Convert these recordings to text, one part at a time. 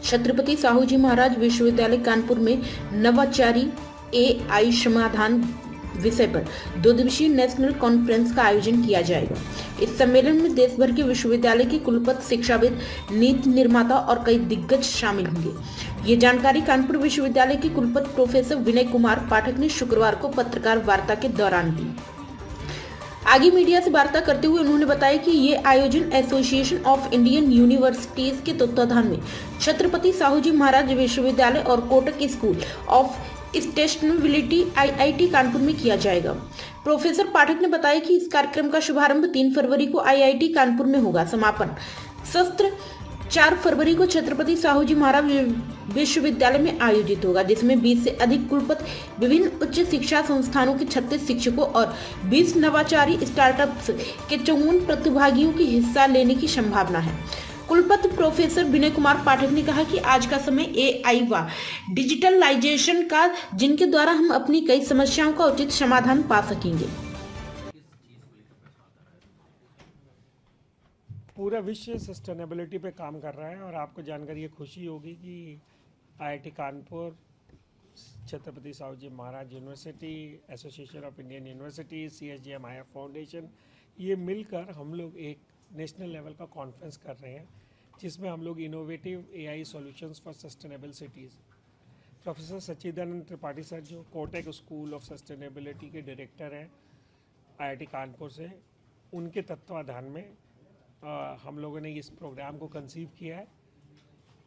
छत्रपति साहू जी महाराज विश्वविद्यालय कानपुर में नवाचारी AI समाधान विषय पर 2 दिवसीय नेशनल कॉन्फ्रेंस का आयोजन किया जाएगा। इस सम्मेलन में देश भर के विश्वविद्यालय के कुलपति, शिक्षाविद, नीति निर्माता और कई दिग्गज शामिल होंगे। ये जानकारी कानपुर विश्वविद्यालय के कुलपति प्रोफेसर विनय कुमार पाठक ने शुक्रवार को पत्रकार वार्ता के दौरान दी। आगे मीडिया से वार्ता करते हुए उन्होंने बताया कि ये आयोजन एसोसिएशन ऑफ इंडियन यूनिवर्सिटीज के तत्वाधान में छत्रपति साहू जी महाराज विश्वविद्यालय और Kotak school of sustainability IIT Kanpur में किया जाएगा। प्रोफेसर पाठक ने बताया कि इस कार्यक्रम का शुभारंभ 3 फरवरी को IIT कानपुर में होगा। समापन सत्र 4 फरवरी को छत्रपति साहू जी महाराज विश्वविद्यालय में आयोजित होगा, जिसमें 20 से अधिक कुलपति, विभिन्न उच्च शिक्षा संस्थानों के 36 शिक्षकों और 20 नवाचारी स्टार्टअप्स के 54 प्रतिभागियों की हिस्सा लेने की संभावना है। कुलपति प्रोफेसर विनय कुमार पाठक ने कहा कि आज का समय AI व डिजिटलाइजेशन का, जिनके द्वारा हम अपनी कई समस्याओं का उचित समाधान पा सकेंगे। पूरा विश्व सस्टेनेबिलिटी पे काम कर रहा है और आपको जानकर ये खुशी होगी कि IIT Kanpur, Chhatrapati Sahu ji Maharaj university, association of Indian university, CSGM IF foundation, ये मिलकर हम लोग एक नेशनल लेवल का कॉन्फ्रेंस कर रहे हैं, जिसमें हम लोग innovative AI solutions for sustainable cities. Professor Sachchidanand Tripathi sir जो कोटक स्कूल ऑफ सस्टेनेबिलिटी के डायरेक्टर हैं IIT कानपुर से, उनके तत्वाधान में हम लोगों ने इस प्रोग्राम को कंसीव किया है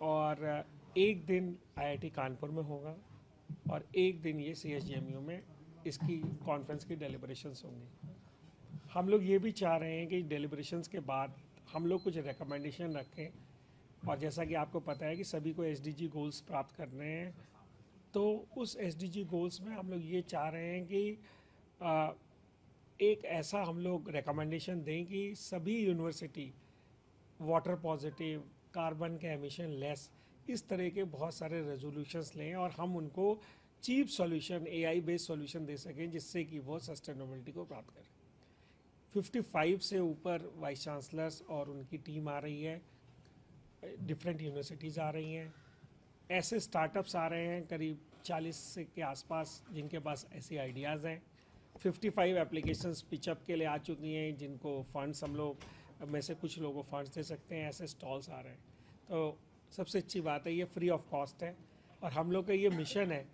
और एक दिन IIT कानपुर में होगा और एक दिन ये CSGMU में इसकी कॉन्फ्रेंस की डेलिब्रेशंस होंगी। हम लोग ये भी चाह रहे हैं कि डेलिब्रेशंस के बाद हम लोग कुछ रिकमेंडेशन रखें और जैसा कि आपको पता है कि सभी को SDG गोल्स प्राप्त करने हैं, तो उस SDG गोल्स में हम लोग ये चाह रहे हैं कि एक ऐसा हम लोग रिकमेंडेशन दें कि सभी यूनिवर्सिटी वाटर पॉजिटिव, कार्बन के एमिशन लेस, इस तरह के बहुत सारे रेजोल्यूशंस लें और हम उनको cheap solution, AI based solution दे सकें, जिससे कि वो सस्टेनेबिलिटी को प्राप्त करें। 55 से ऊपर वाइस चांसलर्स और उनकी टीम आ रही है, डिफरेंट यूनिवर्सिटीज़ आ रही हैं, ऐसे स्टार्टअप्स आ रहे हैं करीब 40 के आसपास जिनके पास ऐसे आइडियाज़ हैं। 55 एप्लीकेशंस पिचअप के लिए आ चुकी हैं, जिनको फंड्स हम लोग में से कुछ लोगों को फंड्स दे सकते हैं, ऐसे स्टॉल्स आ रहे हैं। तो सबसे अच्छी बात है, ये फ्री ऑफ कॉस्ट है और हम लोग का ये मिशन है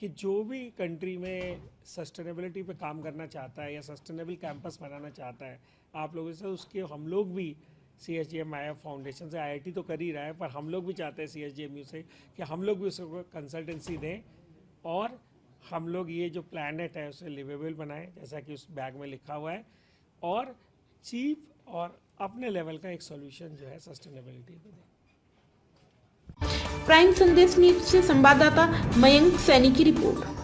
कि जो भी कंट्री में सस्टेनेबिलिटी पे काम करना चाहता है या सस्टेनेबल कैंपस बनाना चाहता है आप लोगों से, उसके हम लोग भी CSGM IF फाउंडेशन से, IIT तो कर ही रहा है, पर हम लोग भी चाहते हैं CSGMU से कि हम लोग भी उसको कंसल्टेंसी दें और हम लोग ये जो प्लानट है उसे लिवेबल बनाएं, जैसा कि उस बैग में लिखा हुआ है, और चीप और अपने लेवल का एक सॉल्यूशन जो है सस्टेनेबिलिटी को दें। प्राइम संदेश न्यूज से संवाददाता मयंक सैनी की रिपोर्ट।